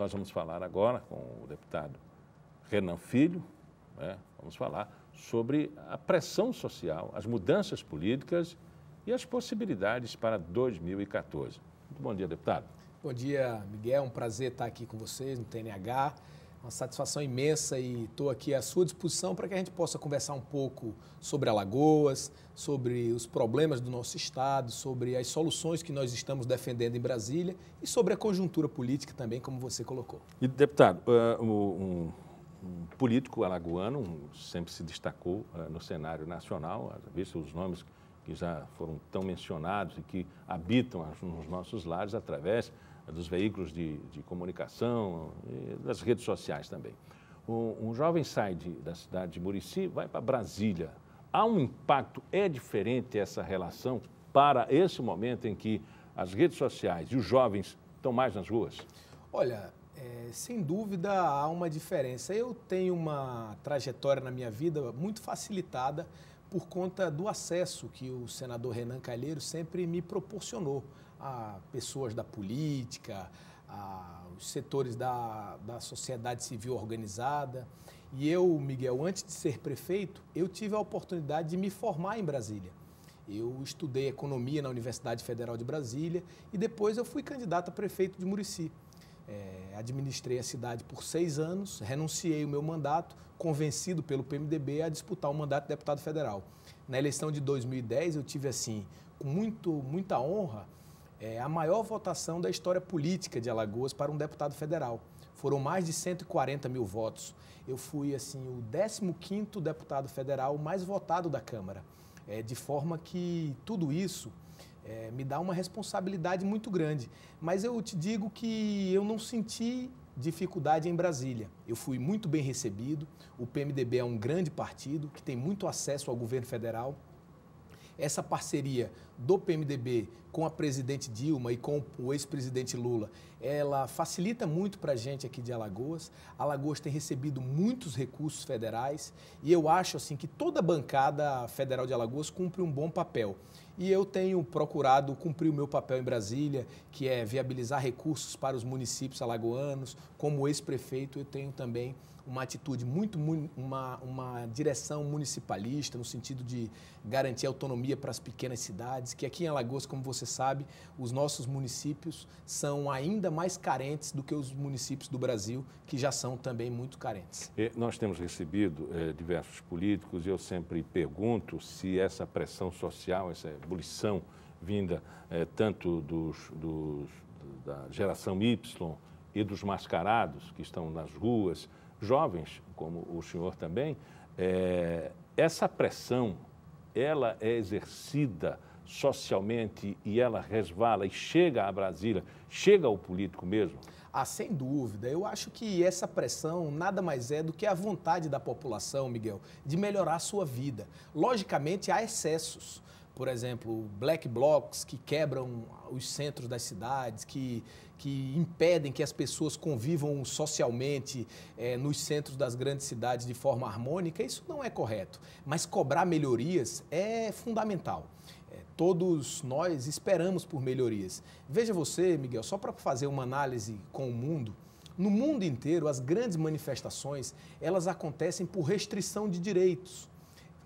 nós vamos falar agora com o deputado Renan Filho, né? Vamos falar sobre a pressão social, as mudanças políticas e as possibilidades para 2014. Muito bom dia, deputado. Bom dia, Miguel. Um prazer estar aqui com vocês no TNH. Uma satisfação imensa e estou aqui à sua disposição para que a gente possa conversar um pouco sobre Alagoas, sobre os problemas do nosso estado, sobre as soluções que nós estamos defendendo em Brasília e sobre a conjuntura política também, como você colocou. E, deputado, um político alagoano sempre se destacou no cenário nacional, visto os nomes que já foram tão mencionados e que habitam nos nossos lares através dos veículos de comunicação e das redes sociais também. Um jovem sai da cidade de Murici, vai para Brasília. Há um impacto, é diferente essa relação para esse momento em que as redes sociais e os jovens estão mais nas ruas? Olha, sem dúvida há uma diferença. Eu tenho uma trajetória na minha vida muito facilitada por conta do acesso que o senador Renan Calheiros sempre me proporcionou a pessoas da política, aos setores da sociedade civil organizada. E eu, Miguel, antes de ser prefeito, eu tive a oportunidade de me formar em Brasília. Eu estudei economia na Universidade Federal de Brasília e depois eu fui candidato a prefeito de Murici. Administrei a cidade por 6 anos, renunciei o meu mandato, convencido pelo PMDB a disputar o mandato de deputado federal. Na eleição de 2010, eu tive, assim, com muita honra, a maior votação da história política de Alagoas para um deputado federal. Foram mais de 140 mil votos. Eu fui, assim, o 15º deputado federal mais votado da Câmara, de forma que tudo isso me dá uma responsabilidade muito grande. Mas eu te digo que eu não senti dificuldade em Brasília. Eu fui muito bem recebido. O PMDB é um grande partido que tem muito acesso ao governo federal. Essa parceria do PMDB com a presidente Dilma e com o ex-presidente Lula, ela facilita muito para a gente aqui de Alagoas. Alagoas tem recebido muitos recursos federais e eu acho assim que toda a bancada federal de Alagoas cumpre um bom papel. E eu tenho procurado cumprir o meu papel em Brasília, que é viabilizar recursos para os municípios alagoanos. Como ex-prefeito, eu tenho também uma atitude uma direção municipalista, no sentido de garantir autonomia para as pequenas cidades, que aqui em Alagoas, como você sabe, os nossos municípios são ainda mais carentes do que os municípios do Brasil, que já são também muito carentes. Nós temos recebido diversos políticos e eu sempre pergunto se essa pressão social, essa ebulição vinda tanto da geração Y e dos mascarados que estão nas ruas, jovens, como o senhor também, essa pressão, ela é exercida socialmente e ela resvala e chega a Brasília, chega ao político mesmo? Sem dúvida. Eu acho que essa pressão nada mais é do que a vontade da população, Miguel, de melhorar a sua vida. Logicamente, há excessos. Por exemplo, black blocs que quebram os centros das cidades, que impedem que as pessoas convivam socialmente nos centros das grandes cidades de forma harmônica, isso não é correto. Mas cobrar melhorias é fundamental. Todos nós esperamos por melhorias. Veja você, Miguel, só para fazer uma análise com o mundo, no mundo inteiro as grandes manifestações, elas acontecem por restrição de direitos.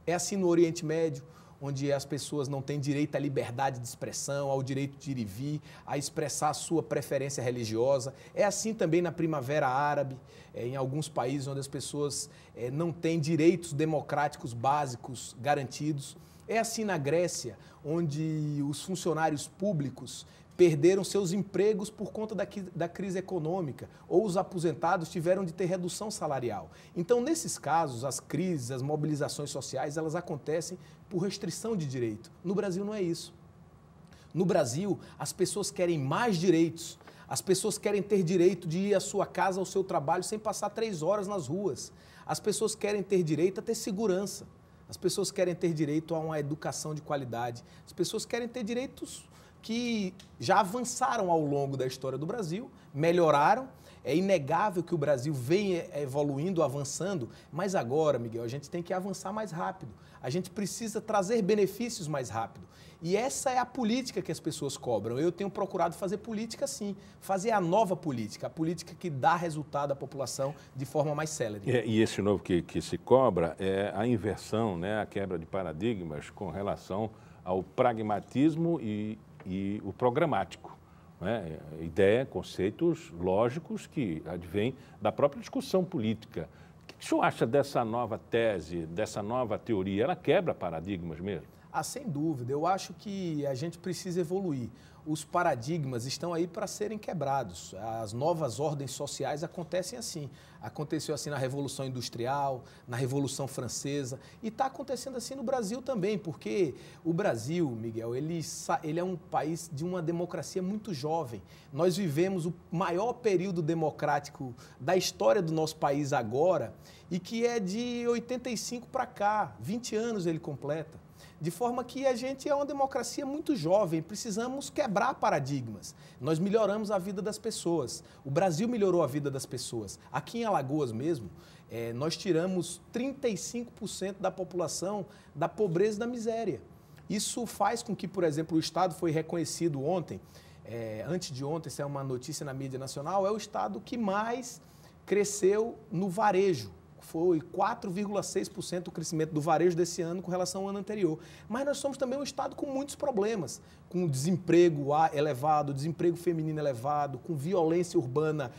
É assim no Oriente Médio, onde as pessoas não têm direito à liberdade de expressão, ao direito de ir e vir, a expressar a sua preferência religiosa. É assim também na Primavera Árabe, em alguns países onde as pessoas não têm direitos democráticos básicos garantidos. É assim na Grécia, onde os funcionários públicos perderam seus empregos por conta da crise econômica, ou os aposentados tiveram de ter redução salarial. Então, nesses casos, as crises, as mobilizações sociais, elas acontecem por restrição de direito. No Brasil não é isso. No Brasil, as pessoas querem mais direitos. As pessoas querem ter direito de ir à sua casa, ao seu trabalho, sem passar 3 horas nas ruas. As pessoas querem ter direito a ter segurança. As pessoas querem ter direito a uma educação de qualidade. As pessoas querem ter direitos que já avançaram ao longo da história do Brasil, melhoraram É inegável que o Brasil vem evoluindo, avançando, mas agora, Miguel, a gente tem que avançar mais rápido. A gente precisa trazer benefícios mais rápido. E essa é a política que as pessoas cobram. Eu tenho procurado fazer política sim, fazer a nova política, a política que dá resultado à população de forma mais célere. E esse novo que se cobra é a inversão, né, a quebra de paradigmas com relação ao pragmatismo e o programático. Né? Ideia, conceitos lógicos que advêm da própria discussão política. O que o senhor acha dessa nova tese, dessa nova teoria? Ela quebra paradigmas mesmo? Ah, sem dúvida. Eu acho que a gente precisa evoluir. Os paradigmas estão aí para serem quebrados. As novas ordens sociais acontecem assim. Aconteceu assim na Revolução Industrial, na Revolução Francesa e está acontecendo assim no Brasil também, porque o Brasil, Miguel, ele é um país de uma democracia muito jovem. Nós vivemos o maior período democrático da história do nosso país agora e que é de 85 para cá, 20 anos ele completa. De forma que a gente é uma democracia muito jovem, precisamos quebrar paradigmas. Nós melhoramos a vida das pessoas, o Brasil melhorou a vida das pessoas. Aqui em Alagoas mesmo, nós tiramos 35% da população da pobreza e da miséria. Isso faz com que, por exemplo, o Estado foi reconhecido ontem, antes de ontem, isso é uma notícia na mídia nacional, é o Estado que mais cresceu no varejo. Foi 4,6% o crescimento do varejo desse ano com relação ao ano anterior. Mas nós somos também um estado com muitos problemas, com desemprego elevado, desemprego feminino elevado, com violência urbana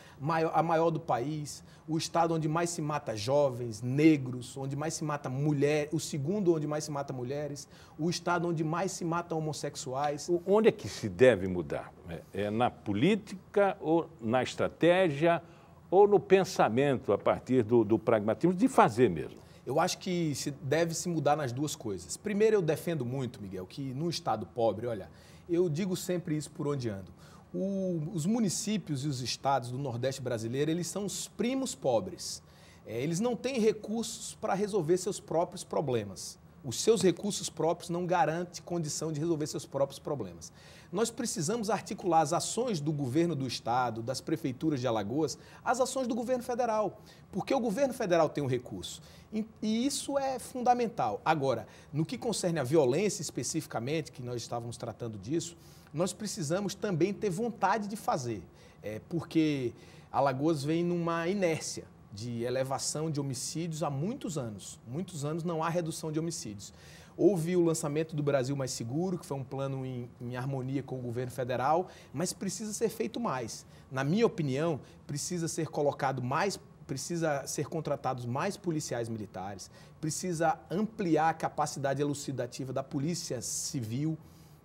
a maior do país, o estado onde mais se mata jovens, negros, onde mais se mata mulheres, o segundo onde mais se mata mulheres, o estado onde mais se matam homossexuais. Onde é que se deve mudar? É na política ou na estratégia ou no pensamento, a partir do pragmatismo, de fazer mesmo? Eu acho que deve se mudar nas duas coisas. Primeiro, eu defendo muito, Miguel, que num estado pobre, olha, eu digo sempre isso por onde ando. Os municípios e os estados do Nordeste brasileiro, eles são os primos pobres. Eles não têm recursos para resolver seus próprios problemas. Os seus recursos próprios não garantem condição de resolver seus próprios problemas. Nós precisamos articular as ações do governo do estado, das prefeituras de Alagoas, as ações do governo federal, porque o governo federal tem um recurso. E isso é fundamental. Agora, no que concerne a violência especificamente, que nós estávamos tratando disso, nós precisamos também ter vontade de fazer, porque Alagoas vem numa inércia de elevação de homicídios há muitos anos. Muitos anos não há redução de homicídios. Houve o lançamento do Brasil Mais Seguro, que foi um plano em harmonia com o governo federal, mas precisa ser feito mais. Na minha opinião, precisa ser contratados mais policiais militares, precisa ampliar a capacidade elucidativa da Polícia Civil,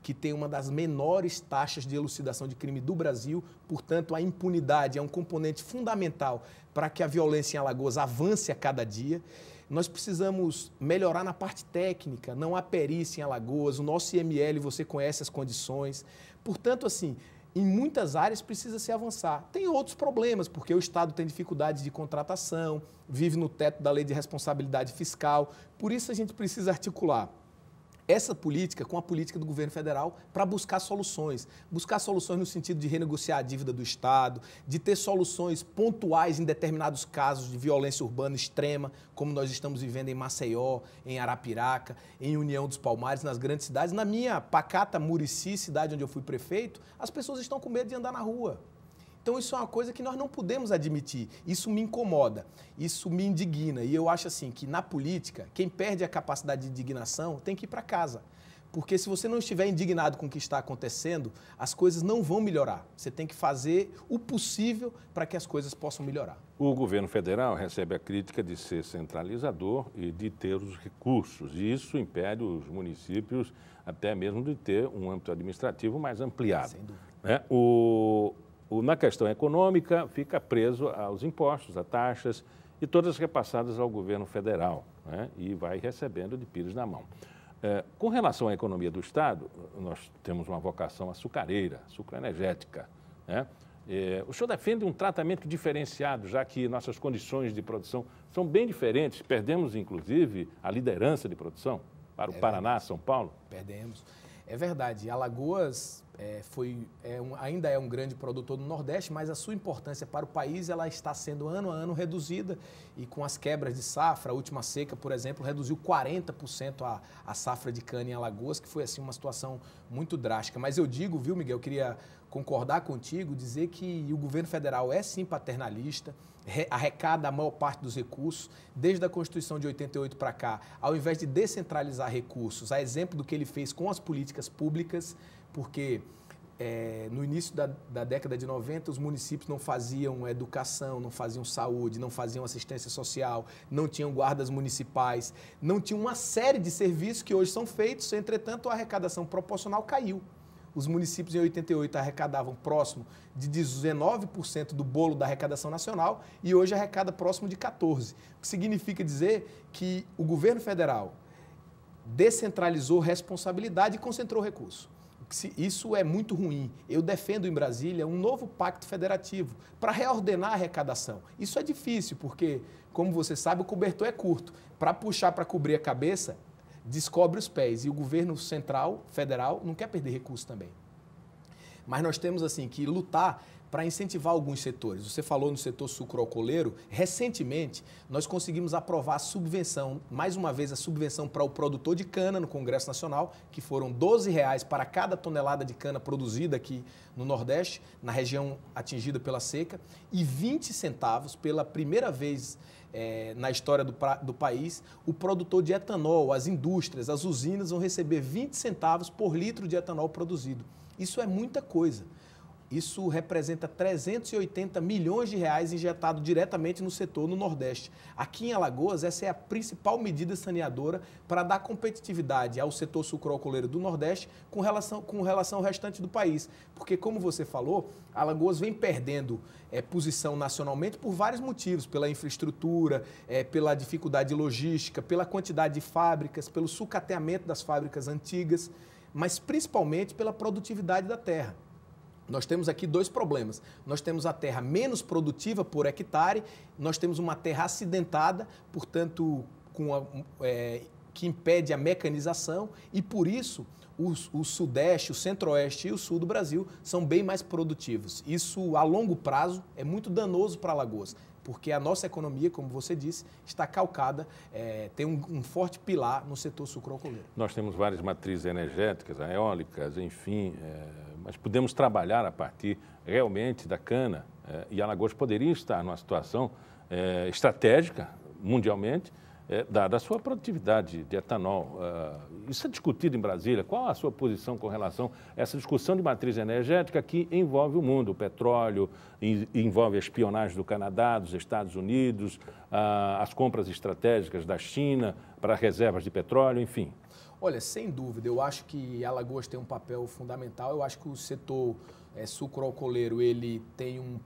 que tem uma das menores taxas de elucidação de crime do Brasil, portanto, a impunidade é um componente fundamental para que a violência em Alagoas avance a cada dia. Nós precisamos melhorar na parte técnica, não há perícia em Alagoas, o nosso IML, você conhece as condições. Portanto, assim, em muitas áreas precisa se avançar. Tem outros problemas, porque o Estado tem dificuldades de contratação, vive no teto da lei de responsabilidade fiscal, por isso a gente precisa articular essa política com a política do governo federal para buscar soluções no sentido de renegociar a dívida do Estado, de ter soluções pontuais em determinados casos de violência urbana extrema, como nós estamos vivendo em Maceió, em Arapiraca, em União dos Palmares, nas grandes cidades. Na minha pacata Murici, cidade onde eu fui prefeito, as pessoas estão com medo de andar na rua. Então, isso é uma coisa que nós não podemos admitir. Isso me incomoda, isso me indigna. E eu acho assim que na política, quem perde a capacidade de indignação tem que ir para casa. Porque se você não estiver indignado com o que está acontecendo, as coisas não vão melhorar. Você tem que fazer o possível para que as coisas possam melhorar. O governo federal recebe a crítica de ser centralizador e de ter os recursos. E isso impede os municípios até mesmo de ter um âmbito administrativo mais ampliado. Sem dúvida. Né? Na questão econômica, fica preso aos impostos, a taxas e todas repassadas ao governo federal, né? E vai recebendo de pires na mão. Com relação à economia do Estado, nós temos uma vocação açucareira, sucroenergética, né? O senhor defende um tratamento diferenciado, já que nossas condições de produção são bem diferentes. Perdemos, inclusive, a liderança de produção para o Paraná, São Paulo. Perdemos. É verdade. Alagoas ainda é um grande produtor no Nordeste, mas a sua importância para o país ela está sendo ano a ano reduzida e com as quebras de safra, a última seca, por exemplo, reduziu 40% a safra de cana em Alagoas, que foi assim uma situação muito drástica. Mas eu digo, viu, Miguel, eu queria concordar contigo, dizer que o governo federal é sim paternalista, arrecada a maior parte dos recursos, desde a Constituição de 88 para cá, ao invés de descentralizar recursos, a exemplo do que ele fez com as políticas públicas, porque no início da década de 90, os municípios não faziam educação, não faziam saúde, não faziam assistência social, não tinham guardas municipais, não tinham uma série de serviços que hoje são feitos, entretanto, a arrecadação proporcional caiu. Os municípios em 88 arrecadavam próximo de 19% do bolo da arrecadação nacional e hoje arrecada próximo de 14%. O que significa dizer que o governo federal descentralizou responsabilidade e concentrou recursos. Isso é muito ruim. Eu defendo em Brasília um novo pacto federativo para reordenar a arrecadação. Isso é difícil porque, como você sabe, o cobertor é curto. Para puxar para cobrir a cabeça, descobre os pés. E o governo central, federal, não quer perder recursos também. Mas nós temos assim que lutar para incentivar alguns setores. Você falou no setor sucroalcooleiro. Recentemente, nós conseguimos aprovar a subvenção, mais uma vez a subvenção para o produtor de cana no Congresso Nacional, que foram R$12 para cada tonelada de cana produzida aqui no Nordeste, na região atingida pela seca, e 20 centavos pela primeira vez na história do país, o produtor de etanol, as indústrias, as usinas vão receber 20 centavos por litro de etanol produzido. Isso é muita coisa. Isso representa 380 milhões de reais injetado diretamente no setor no Nordeste. Aqui em Alagoas, essa é a principal medida saneadora para dar competitividade ao setor sucroalcooleiro do Nordeste com relação ao restante do país. Porque, como você falou, Alagoas vem perdendo posição nacionalmente por vários motivos, pela infraestrutura, pela dificuldade logística, pela quantidade de fábricas, pelo sucateamento das fábricas antigas, mas principalmente pela produtividade da terra. Nós temos aqui dois problemas. Nós temos a terra menos produtiva por hectare, nós temos uma terra acidentada, portanto, que impede a mecanização e, por isso, o Sudeste, o Centro-Oeste e o Sul do Brasil são bem mais produtivos. Isso, a longo prazo, é muito danoso para Alagoas, porque a nossa economia, como você disse, está calcada, tem um forte pilar no setor sucroalcooleiro. Nós temos várias matrizes energéticas, eólicas, enfim, mas podemos trabalhar a partir realmente da cana e Alagoas poderia estar numa situação estratégica mundialmente, dada a sua produtividade de etanol. Isso é discutido em Brasília. Qual a sua posição com relação a essa discussão de matriz energética que envolve o mundo? O petróleo, envolve a espionagem do Canadá, dos Estados Unidos, as compras estratégicas da China para reservas de petróleo, enfim. Olha, sem dúvida, eu acho que Alagoas tem um papel fundamental. Eu acho que o setor sucroalcooleiro ele tem um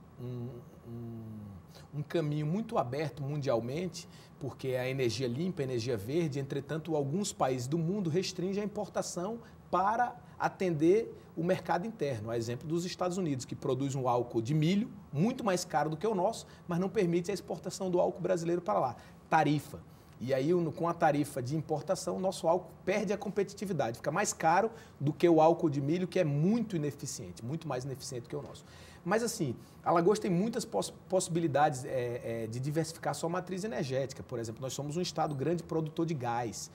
caminho muito aberto mundialmente, porque a energia limpa, a energia verde, entretanto, alguns países do mundo restringem a importação para atender o mercado interno. A exemplo dos Estados Unidos, que produz um álcool de milho muito mais caro do que o nosso, mas não permite a exportação do álcool brasileiro para lá. Tarifa. E aí, com a tarifa de importação, o nosso álcool perde a competitividade, fica mais caro do que o álcool de milho, que é muito ineficiente, muito mais ineficiente que o nosso. Mas assim, Alagoas tem muitas possibilidades de diversificar sua matriz energética. Por exemplo, nós somos um estado grande produtor de gás.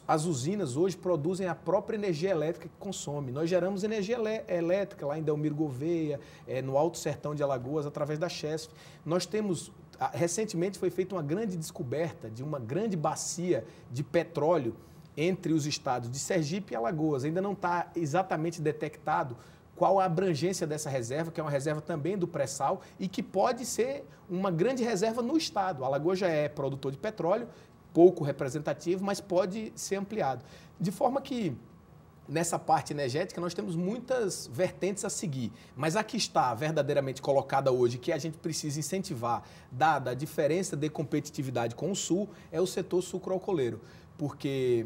As usinas hoje produzem a própria energia elétrica que consome. Nós geramos energia elétrica lá em Delmiro Gouveia, no Alto Sertão de Alagoas, através da Chesf. Nós temos, recentemente foi feita uma grande descoberta de uma grande bacia de petróleo entre os estados de Sergipe e Alagoas. Ainda não está exatamente detectado qual a abrangência dessa reserva, que é uma reserva também do pré-sal e que pode ser uma grande reserva no estado. Alagoas já é produtor de petróleo, pouco representativo, mas pode ser ampliado. De forma que, nessa parte energética, nós temos muitas vertentes a seguir, mas a que está verdadeiramente colocada hoje, que a gente precisa incentivar, dada a diferença de competitividade com o Sul, é o setor sucroalcooleiro, porque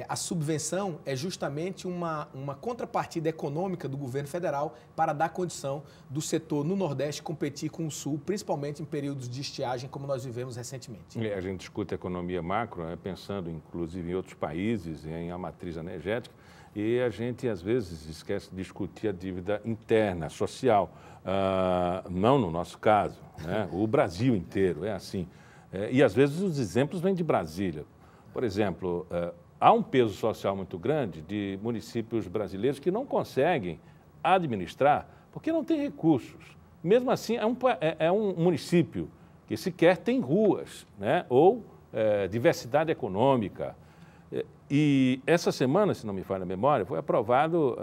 a subvenção é justamente uma contrapartida econômica do governo federal para dar condição do setor no Nordeste competir com o Sul, principalmente em períodos de estiagem, como nós vivemos recentemente. A gente discute economia macro, pensando inclusive em outros países, em a matriz energética, E a gente, às vezes, esquece de discutir a dívida interna, social. Não no nosso caso, né? O Brasil inteiro é assim. E, às vezes, os exemplos vêm de Brasília. Por exemplo, há um peso social muito grande de municípios brasileiros que não conseguem administrar porque não tem recursos. Mesmo assim, é um município que sequer tem ruas, né? Ou diversidade econômica. E essa semana, se não me falha a memória, foi aprovado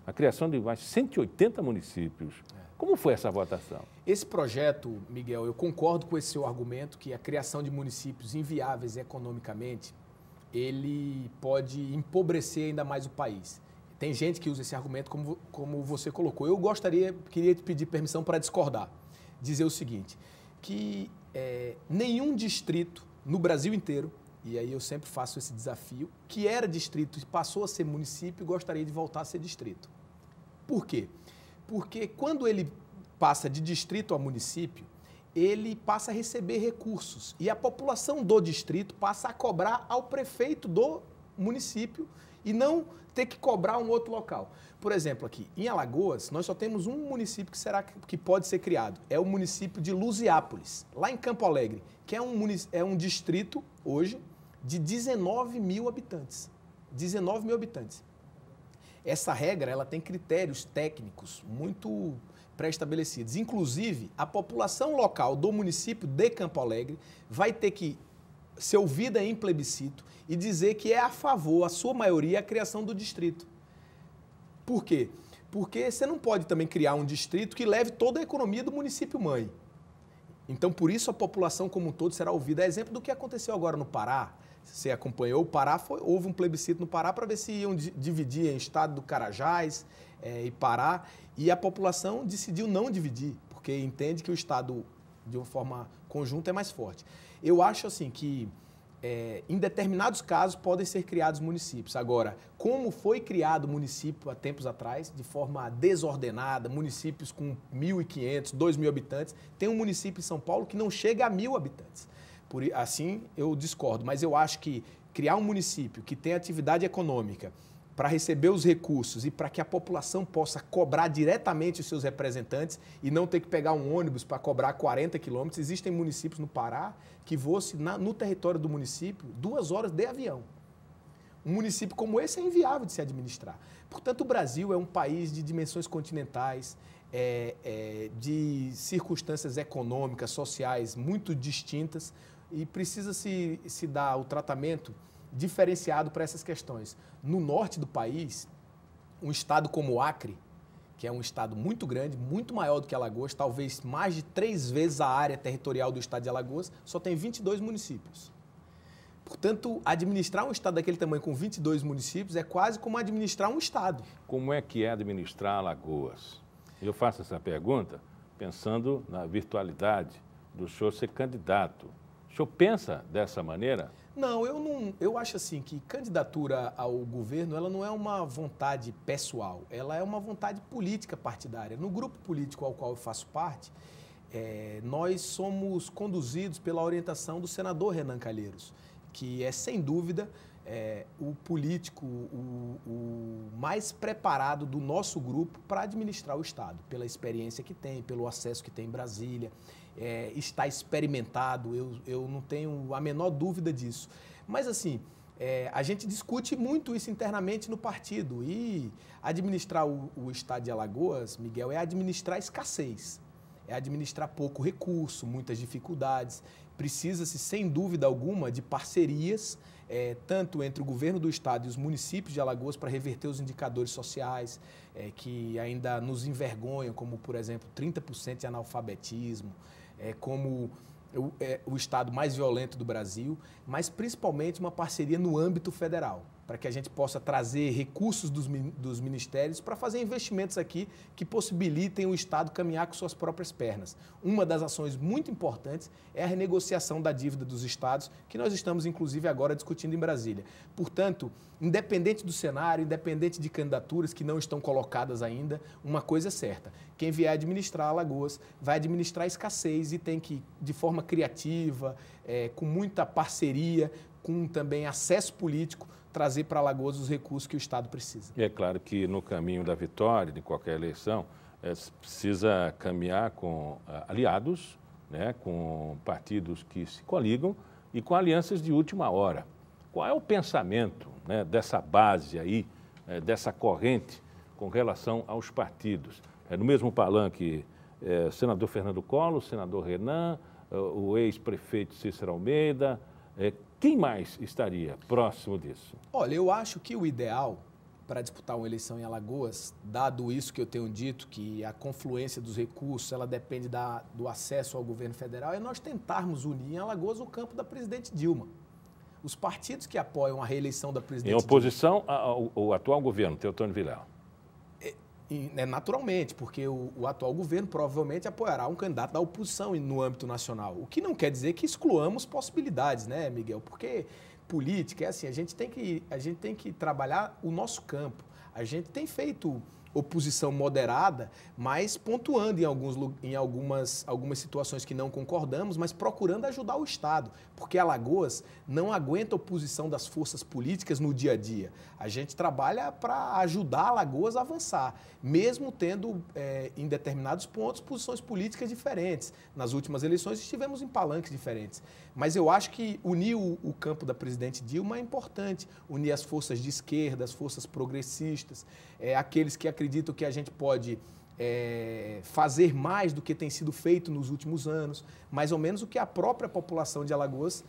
a criação de mais 180 municípios. Como foi essa votação? Esse projeto, Miguel, eu concordo com esse seu argumento que a criação de municípios inviáveis economicamente, ele pode empobrecer ainda mais o país. Tem gente que usa esse argumento como você colocou. Eu queria te pedir permissão para discordar. Dizer o seguinte, que nenhum distrito no Brasil inteiro, e aí eu sempre faço esse desafio, que era distrito e passou a ser município, gostaria de voltar a ser distrito. Por quê? Porque quando ele passa de distrito a município, ele passa a receber recursos e a população do distrito passa a cobrar ao prefeito do município e não ter que cobrar um outro local. Por exemplo, aqui em Alagoas, nós só temos um município que pode ser criado. É o município de Luziápolis, lá em Campo Alegre, que é um distrito, hoje, de 19 mil habitantes. 19 mil habitantes. Essa regra ela tem critérios técnicos muito pré-estabelecidos. Inclusive, a população local do município de Campo Alegre vai ter que ser ouvida em plebiscito e dizer que é a favor, a sua maioria, a criação do distrito. Por quê? Porque você não pode também criar um distrito que leve toda a economia do município-mãe. Então, por isso, a população como um todo será ouvida. É exemplo do que aconteceu agora no Pará. Você acompanhou o Pará, houve um plebiscito no Pará para ver se iam dividir em estado do Carajás e Pará, e a população decidiu não dividir, porque entende que o estado, de uma forma conjunta, é mais forte. Eu acho assim que, em determinados casos, podem ser criados municípios. Agora, como foi criado o município há tempos atrás, de forma desordenada, municípios com 1.500, 2.000 habitantes, tem um município em São Paulo que não chega a 1.000 habitantes. Assim, eu discordo, mas eu acho que criar um município que tem atividade econômica para receber os recursos e para que a população possa cobrar diretamente os seus representantes e não ter que pegar um ônibus para cobrar 40 quilômetros. Existem municípios no Pará que voam-se no território do município 2 horas de avião. Um município como esse é inviável de se administrar. Portanto, o Brasil é um país de dimensões continentais, de circunstâncias econômicas, sociais muito distintas, e precisa se dar o tratamento diferenciado para essas questões. No norte do país, um estado como o Acre, que é um estado muito grande, muito maior do que Alagoas, talvez mais de 3 vezes a área territorial do estado de Alagoas, só tem 22 municípios. Portanto, administrar um estado daquele tamanho com 22 municípios é quase como administrar um estado. Como é que é administrar Alagoas? Eu faço essa pergunta pensando na virtualidade do senhor ser candidato. O senhor pensa dessa maneira? Não, eu acho assim que candidatura ao governo ela não é uma vontade pessoal, ela é uma vontade política partidária. No grupo político ao qual eu faço parte, nós somos conduzidos pela orientação do senador Renan Calheiros, que é, sem dúvida, o político o mais preparado do nosso grupo para administrar o Estado, pela experiência que tem, pelo acesso que tem em Brasília. Está experimentado, eu não tenho a menor dúvida disso. Mas, assim, a gente discute muito isso internamente no partido e administrar o Estado de Alagoas, Miguel, é administrar escassez, é administrar pouco recurso, muitas dificuldades. Precisa-se, sem dúvida alguma, de parcerias, tanto entre o governo do Estado e os municípios de Alagoas para reverter os indicadores sociais que ainda nos envergonham, como, por exemplo, 30% de analfabetismo, como o estado mais violento do Brasil, mas principalmente uma parceria no âmbito federal, para que a gente possa trazer recursos dos ministérios para fazer investimentos aqui que possibilitem o Estado caminhar com suas próprias pernas. Uma das ações muito importantes é a renegociação da dívida dos estados, que nós estamos, inclusive, agora discutindo em Brasília. Portanto, independente do cenário, independente de candidaturas que não estão colocadas ainda, uma coisa é certa: quem vier administrar Alagoas vai administrar escassez e tem que, de forma criativa, com muita parceria, com também acesso político, trazer para Alagoas os recursos que o Estado precisa. E é claro que no caminho da vitória de qualquer eleição, precisa caminhar com aliados, né, com partidos que se coligam e com alianças de última hora. Qual é o pensamento, né, dessa base aí, dessa corrente com relação aos partidos? No mesmo palanque, senador Fernando Collor, senador Renan, o ex-prefeito Cícero Almeida, quem mais estaria próximo disso? Olha, eu acho que o ideal para disputar uma eleição em Alagoas, dado isso que eu tenho dito, que a confluência dos recursos, ela depende do acesso ao governo federal, é nós tentarmos unir em Alagoas o campo da presidente Dilma. Os partidos que apoiam a reeleição da presidente Dilma... Em oposição ao atual governo, Teotônio Vilela. Naturalmente, porque o atual governo provavelmente apoiará um candidato da oposição no âmbito nacional. O que não quer dizer que excluamos possibilidades, né, Miguel? Porque política é assim, a gente tem que trabalhar o nosso campo. A gente tem feito oposição moderada, mas pontuando em algumas situações que não concordamos, mas procurando ajudar o Estado, porque Alagoas não aguenta oposição das forças políticas no dia a dia. A gente trabalha para ajudar Alagoas a avançar, mesmo tendo, em determinados pontos, posições políticas diferentes. Nas últimas eleições estivemos em palanques diferentes. Mas eu acho que unir o campo da presidente Dilma é importante, unir as forças de esquerda, as forças progressistas, aqueles que acreditam que a gente pode fazer mais do que tem sido feito nos últimos anos, mais ou menos o que a própria população de Alagoas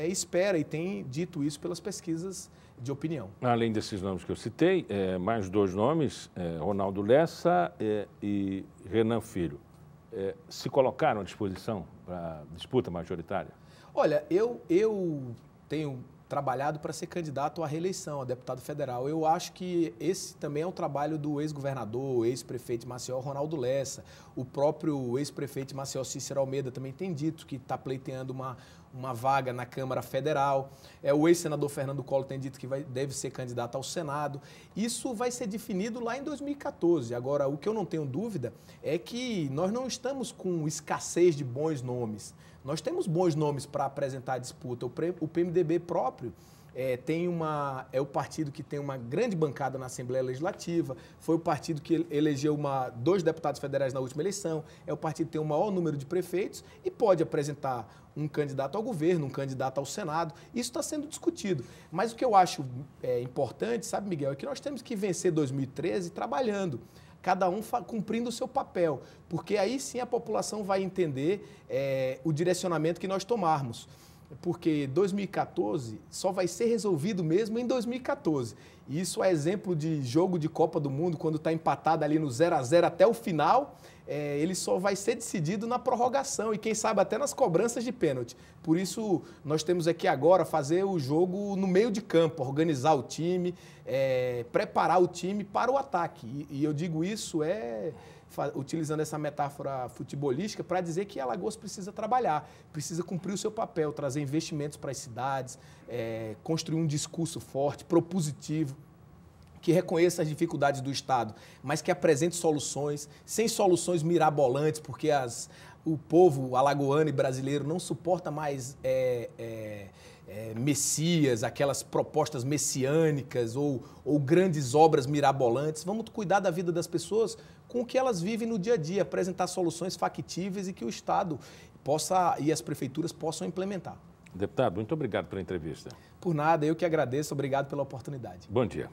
espera e tem dito isso pelas pesquisas de opinião. Além desses nomes que eu citei, mais dois nomes, Ronaldo Lessa e Renan Filho, se colocaram à disposição para disputa majoritária? Olha, eu tenho trabalhado para ser candidato à reeleição, a deputado federal. Eu acho que esse também é um trabalho do ex-governador, ex-prefeito de Maceió, Ronaldo Lessa. O próprio ex-prefeito de Maceió, Cícero Almeida, também tem dito que está pleiteando uma vaga na Câmara Federal. O ex-senador Fernando Collor tem dito que deve ser candidato ao Senado. Isso vai ser definido lá em 2014. Agora, o que eu não tenho dúvida é que nós não estamos com escassez de bons nomes. Nós temos bons nomes para apresentar a disputa. O PMDB próprio é o partido que tem uma grande bancada na Assembleia Legislativa, foi o partido que elegeu 2 deputados federais na última eleição, é o partido que tem o maior número de prefeitos e pode apresentar um candidato ao governo, um candidato ao Senado. Isso está sendo discutido. Mas o que eu acho importante, sabe, Miguel, é que nós temos que vencer 2013 trabalhando, cada um cumprindo o seu papel, porque aí sim a população vai entender o direcionamento que nós tomarmos. Porque 2014 só vai ser resolvido mesmo em 2014. E isso é exemplo de jogo de Copa do Mundo, quando está empatado ali no 0-0 até o final, ele só vai ser decidido na prorrogação e quem sabe até nas cobranças de pênalti. Por isso, nós temos aqui agora fazer o jogo no meio de campo, organizar o time, preparar o time para o ataque. E eu digo isso utilizando essa metáfora futebolística para dizer que Alagoas precisa trabalhar, precisa cumprir o seu papel, trazer investimentos para as cidades, construir um discurso forte, propositivo, que reconheça as dificuldades do Estado, mas que apresente soluções, sem soluções mirabolantes, porque o povo alagoano e brasileiro não suporta mais messias, aquelas propostas messiânicas ou grandes obras mirabolantes. Vamos cuidar da vida das pessoas com o que elas vivem no dia a dia, apresentar soluções factíveis e que o Estado e as prefeituras possam implementar. Deputado, muito obrigado pela entrevista. Por nada, eu que agradeço. Obrigado pela oportunidade. Bom dia.